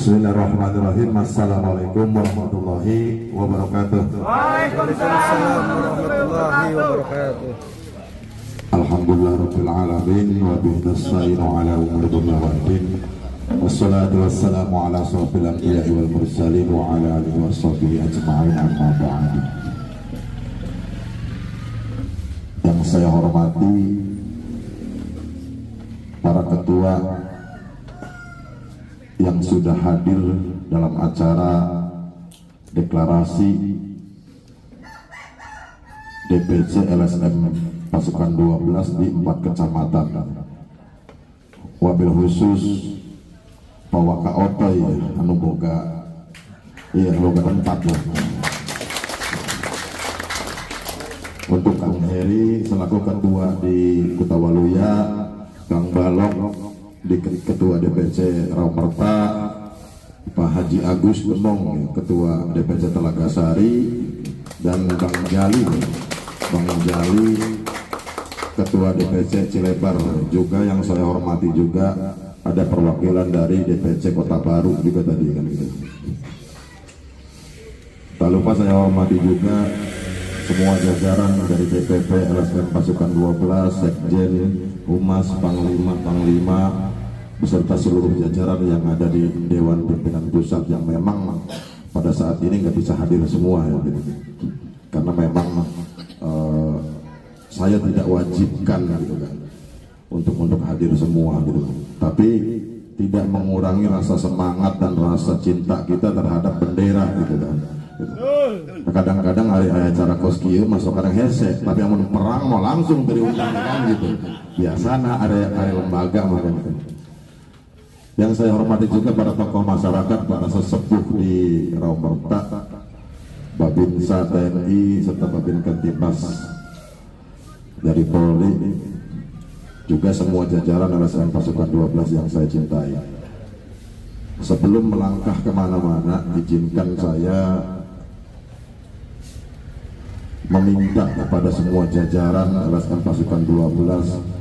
Bismillahirrahmanirrahim. Assalamualaikum warahmatullahi wabarakatuh. Waalaikumsalam warahmatullahi wabarakatuh. Alhamdulillah rabbil alamin wa bihi nasta'inu ala umuri dunya waddin. Wassalatu wassalamu ala asyrofil anbiya'i wal mursalin wa ala alihi washabihi ajma'in, amma ba'd. Yang saya hormati para ketua yang sudah hadir dalam acara deklarasi DPC LSM pasukan 12 di 4 kecamatan. Wabil khusus Pawaka Otoy anu boga tempat lah. Untuk Kang Heri selaku ketua di Kutawaluya, Kang Balong di ketua DPC Raumerta, Pak Haji Agus Demong ketua DPC Telaga Sari, dan Bang Jali ketua DPC Cilebar. Juga yang saya hormati juga ada perwakilan dari DPC Kota Baru juga tadi kan gitu. Tak lupa saya hormati juga semua jajaran dari DPP LSM pasukan 12, Sekjen, Humas, Panglima beserta seluruh jajaran yang ada di Dewan Pimpinan Pusat yang memang pada saat ini nggak bisa hadir semua ya, gitu. Karena memang saya tidak wajibkan gitu kan untuk hadir semua gitu, tapi tidak mengurangi rasa semangat dan rasa cinta kita terhadap bendera gitu kan. Kadang-kadang hari acara koskieu masuk kadang hese, tapi yang mau perang mau langsung diundang kan gitu. Biasanya ada lembaga makanya. Yang saya hormati juga para tokoh masyarakat, para sesepuh di Raumerta, Babinsa TNI serta Babin Kantipmas dari Polri, juga semua jajaran LSM pasukan 12 yang saya cintai. Sebelum melangkah kemana-mana, izinkan saya meminta kepada semua jajaran LSM pasukan 12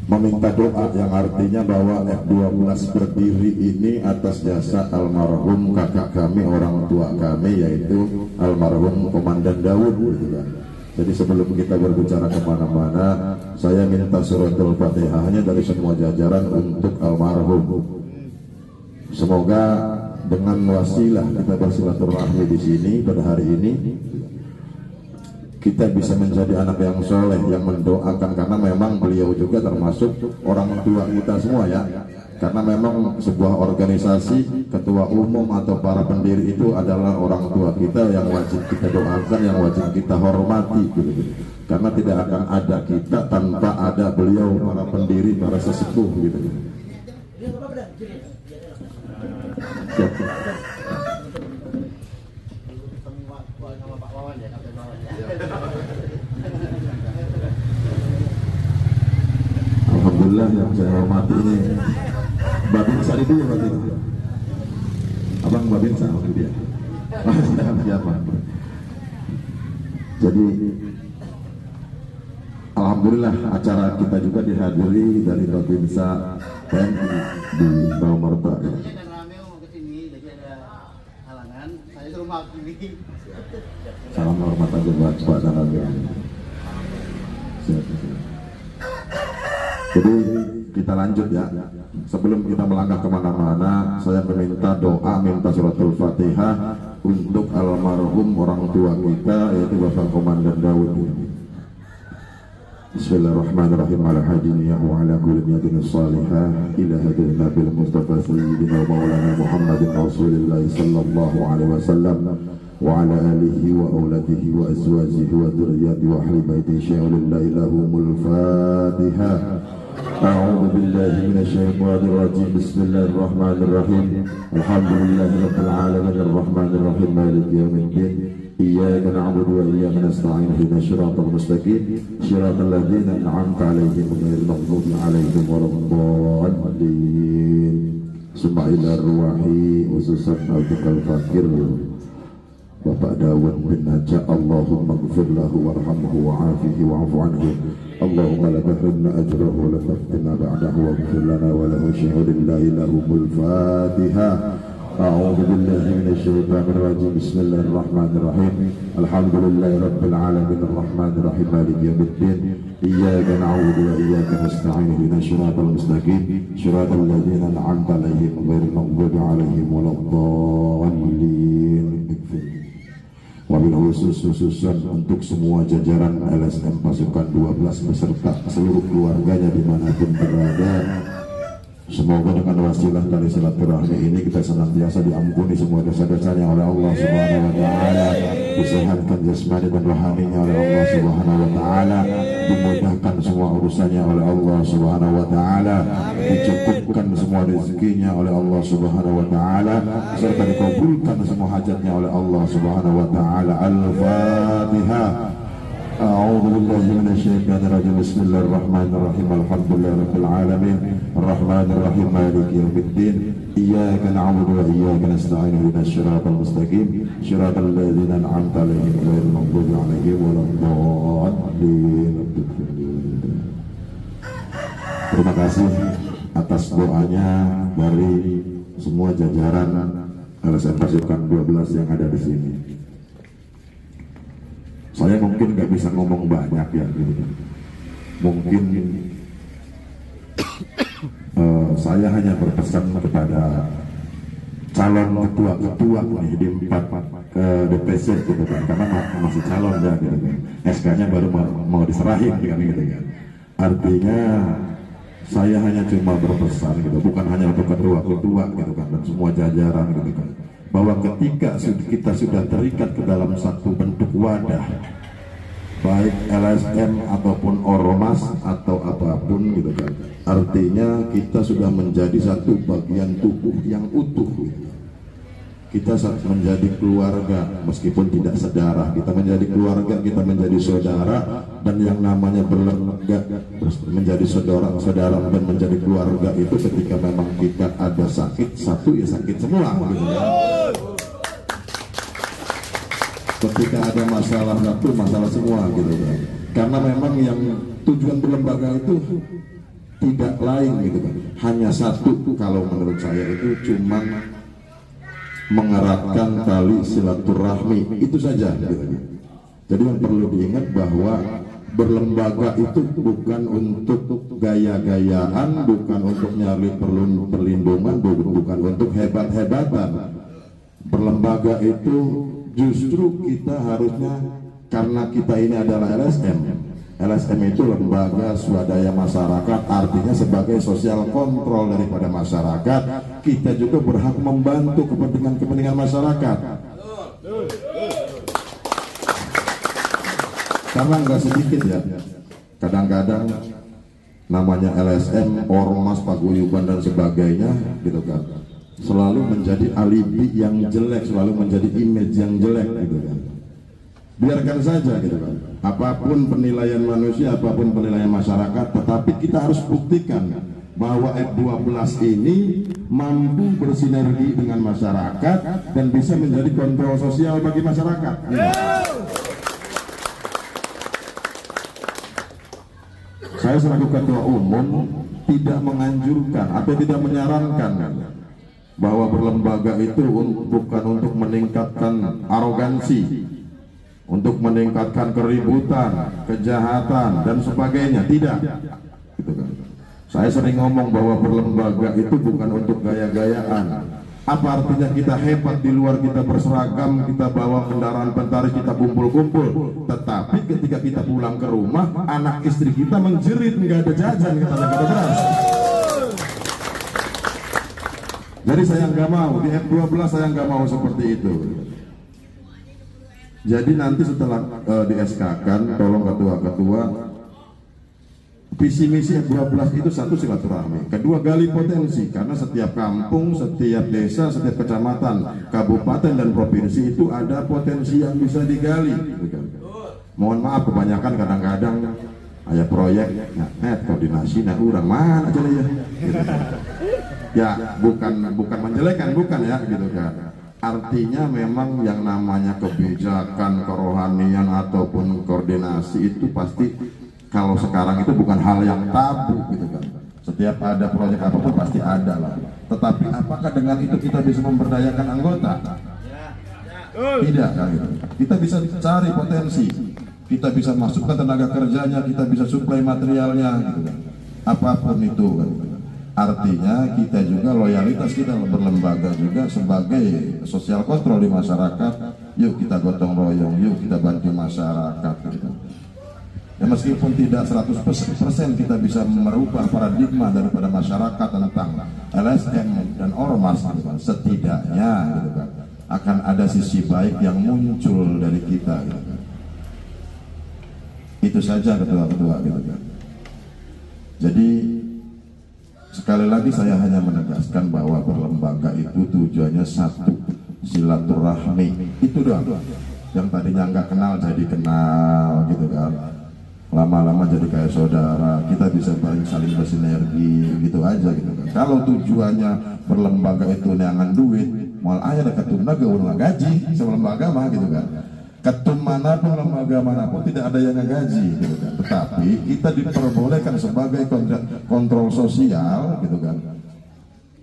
meminta doa yang artinya bahwa F12 berdiri ini atas jasa almarhum kakak kami, orang tua kami, yaitu almarhum Komandan Daud gitu kan. Jadi sebelum kita berbicara kemana-mana, saya minta suratul Fatihahnya dari semua jajaran untuk almarhum. Semoga dengan wasilah kita bersilaturahmi di sini pada hari ini, kita bisa menjadi anak yang soleh, yang mendoakan, karena memang beliau juga termasuk orang tua kita semua ya. Karena memang sebuah organisasi, ketua umum atau para pendiri itu adalah orang tua kita yang wajib kita doakan, yang wajib kita hormati gitu. Karena tidak akan ada kita tanpa ada beliau, para pendiri, para sesepuh gitu. Alhamdulillah yang saya hormati ini Babinsa itu ya berarti. Abang Babinsa waktu dia. Siapa? Jadi alhamdulillah acara kita juga dihadiri dari Babinsa TNI di Raumerta. Salam hormat aja buat Pak Danaga. Jadi kita lanjut ya. Sebelum kita melangkah kemana-mana, saya meminta doa, minta suratul Fatihah untuk almarhum orang tua kita, yaitu Bapak Komandan Daud. Bismillahirrahmanirrahim. Ala hadiniya wa ala kulli niyatin salihah ila hadil nabil mustafa sayyidina wa maulana Muhammadin rasulillah sallallahu alaihi wasallam wa ala alihi wa auladihi wa azwajihi wa dhurriyyatihi wa ahli baitihi syai'ulillahi lahumul Fatihah. A'udzu billahi minasyaitonir rajim. Bismillahirrahmanirrahim. Alhamdulillahi rabbil alamin arrahmanir rahim maliki yaumiddin. Iyyaka na'budu wa iyyaka nasta'in ihdinas siratal mustaqim siratal ladzina an'amta 'alaihim ghairil maghdubi 'alaihim waladdallin. Summa ila ruhi ususan al-fakir Bapak Dawud bin Najah, Allahumma gfir lahu warhamhu wa'afihi wa'afu anhu, Allahumma la tahrimna ajrahu wa la taftinna ba'dahu wa gfir lana wa lahu syuhudillahi lahumul Fatiha. A'udzu billahi minasy syaithanir rajim. Bismillahirrahmanirrahim. Alhamdulillahi rabbil alamin arrahmanir rahim maliki yaumiddin. Iyyaka na'budu wa iyyaka nasta'in ihdinas siratal mustaqim siratal ladzina an'amta 'alaihim ghairil maghdubi 'alaihim waladdallin. Wabil khususan untuk semua jajaran LSM pasukan 12 beserta seluruh keluarganya dimanapun berada, semoga dengan wasilah tali silaturahmi ini kita senantiasa diampuni semua dosa-dosanya oleh Allah Subhanahu wa taala, disehatkan jasmani dan rohaninya oleh Allah Subhanahu wa taala, dimudahkan semua urusannya oleh Allah Subhanahu wa taala, dicukupkan semua rezekinya oleh Allah Subhanahu wa taala, serta dikabulkan semua hajatnya oleh Allah Subhanahu wa taala. Al-Fatihah. A'udzu billahi minasy syaithanir rajim. Bismillahirrahmanirrahim. Alhamdulillahi rabbil alamin arrahmanir rahim maliki yaumiddin. Iyyaka na'budu wa iyyaka nasta'in ihdinas siratal mustaqim siratal ladzina an'amta 'alaihim ghairil maghdubi 'alaihim waladdallin. Terima kasih atas doanya dari semua jajaran LSM pasukan 12 yang ada di sini. Saya mungkin nggak bisa ngomong banyak ya, gitu kan. Mungkin saya hanya berpesan kepada calon ketua-ketua nih di 4 DPC gitu kan, karena masih calon ya gitu kan. SK-nya baru mau diserahin kan gitu kan. Artinya saya hanya cuma berpesan gitu, bukan hanya untuk ketua-ketua gitu kan dan semua jajaran gitu kan, bahwa ketika kita sudah terikat ke dalam satu bentuk wadah, baik LSM ataupun ormas atau apapun gitu kan, artinya kita sudah menjadi satu bagian tubuh yang utuh gitu. Kita menjadi keluarga meskipun tidak sedarah, kita menjadi keluarga, kita menjadi saudara, dan yang namanya berlembaga menjadi saudara dan menjadi keluarga itu ketika memang kita ada sakit satu ya sakit semua gitu kan. Ketika ada masalah satu masalah semua gitu kan, karena memang yang tujuan berlembaga itu tidak lain gitu kan, hanya satu. Kalau menurut saya itu cuma mengeratkan tali silaturahmi, itu saja gitu. Jadi yang perlu diingat bahwa berlembaga itu bukan untuk gaya-gayaan, bukan untuk nyari perlindungan, bukan untuk hebat-hebatan. Berlembaga itu justru kita harusnya, karena kita ini adalah LSM. LSM itu lembaga swadaya masyarakat, artinya sebagai sosial kontrol daripada masyarakat, kita juga berhak membantu kepentingan masyarakat. Karena nggak sedikit ya, kadang-kadang namanya LSM, ormas, paguyuban dan sebagainya gitu kan, selalu menjadi alibi yang jelek, selalu menjadi image yang jelek gitu kan. Biarkan saja gitu kan, apapun penilaian manusia, apapun penilaian masyarakat, tetapi kita harus buktikan bahwa F12 ini mampu bersinergi dengan masyarakat dan bisa menjadi kontrol sosial bagi masyarakat. Saya selaku ketua umum tidak menganjurkan atau tidak menyarankan bahwa berlembaga itu bukan untuk meningkatkan arogansi, untuk meningkatkan keributan, kejahatan dan sebagainya, tidak gitu kan. Saya sering ngomong bahwa berlembaga itu bukan untuk gaya-gayaan. Apa artinya kita hebat di luar, kita berseragam, kita bawa kendaraan pentaris, kita kumpul-kumpul, tetapi ketika kita pulang ke rumah, anak istri kita menjerit, nggak ada jajan, katanya nggak ada beras. Jadi saya nggak mau di F12, saya nggak mau seperti itu. Jadi nanti setelah di SK-kan, tolong ketua-ketua, visi misi F12 itu satu, silaturahmi, kedua gali potensi, karena setiap kampung, setiap desa, setiap kecamatan, kabupaten dan provinsi itu ada potensi yang bisa digali gitu kan. Mohon maaf kebanyakan kadang-kadang ada proyek koordinasi urang mana aja ya gitu kan. Ya bukan menjelekan, bukan ya gitu kan. Artinya memang yang namanya kebijakan, kerohanian ataupun koordinasi itu pasti kalau sekarang itu bukan hal yang tabu gitu kan. Setiap ada proyek apapun pasti ada lah. Tetapi apakah dengan itu kita bisa memberdayakan anggota? Tidak kan gitu. Kita bisa cari potensi, kita bisa masukkan tenaga kerjanya, kita bisa suplai materialnya gitu kan. Apapun itu kan. Artinya kita juga loyalitas kita berlembaga juga sebagai sosial kontrol di masyarakat. Yuk kita gotong royong, yuk kita bantu masyarakat gitu. Ya meskipun tidak 100% kita bisa merubah paradigma daripada masyarakat tentang LSM dan ormas gitu kan. Setidaknya gitu kan, akan ada sisi baik yang muncul dari kita gitu kan. Itu saja ketua-ketua gitu kan. Jadi sekali lagi saya hanya menegaskan bahwa berlembaga itu tujuannya satu, silaturahmi. Itu doang. Yang tadinya nggak kenal jadi kenal gitu kan. Lama-lama jadi kayak saudara, kita bisa saling bersinergi gitu aja gitu kan. Kalau tujuannya berlembaga itu neangan duit, mal aja ada ketum naga urang gaji sama lembaga mah gitu kan. Ketum manapun, lembaga manapun tidak ada yang gaji gitu kan. Tetapi kita diperbolehkan sebagai kontrol sosial gitu kan.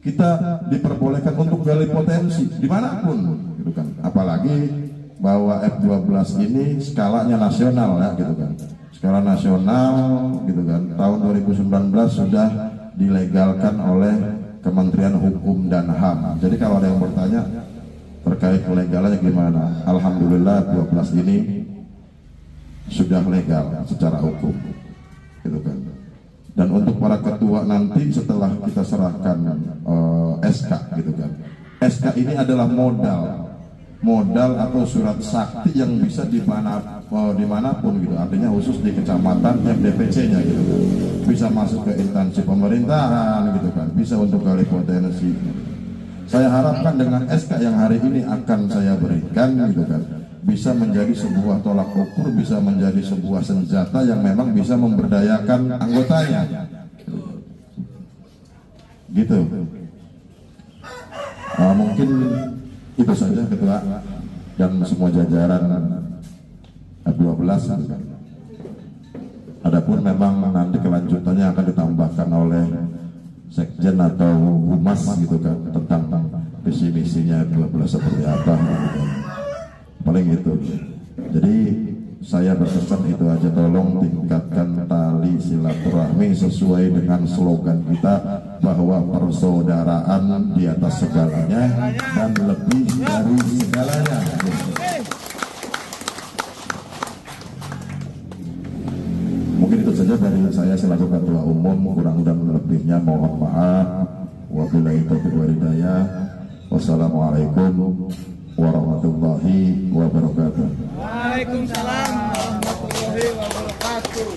Kita diperbolehkan untuk gali potensi dimanapun gitu kan. Apalagi bahwa F12 ini skalanya nasional ya gitu kan. Skala nasional gitu kan, tahun 2019 sudah dilegalkan oleh Kementerian Hukum dan HAM. Jadi kalau ada yang bertanya terkait legalnya gimana, alhamdulillah 12 ini sudah legal secara hukum gitu kan. Dan untuk para ketua nanti setelah kita serahkan SK gitu kan, SK ini adalah modal atau surat sakti yang bisa dimanapun gitu, artinya khusus di kecamatan yang DPC-nya gitu kan, bisa masuk ke instansi pemerintahan gitu kan, bisa untuk gali potensi. Saya harapkan dengan SK yang hari ini akan saya berikan gitu kan, bisa menjadi sebuah tolak ukur, bisa menjadi sebuah senjata yang memang bisa memberdayakan anggotanya gitu. Mungkin itu saja ketua dan semua jajaran F12. Adapun memang nanti kelanjutannya akan ditambahkan oleh sekjen atau humas gitu kan, tentang visi misinya F12 seperti apa gitu. Paling itu. Jadi saya berpesan itu aja, tolong tingkatkan tali silaturahmi sesuai dengan slogan kita bahwa persaudaraan di atas segalanya dan lebih dari segalanya. Mungkin itu saja dari saya selaku ketua umum, kurang dan lebihnya mohon maaf. Wabillahi taufiq wal hidayah. Wassalamualaikum warahmatullahi wabarakatuh. Waalaikumsalam warahmatullahi wabarakatuh.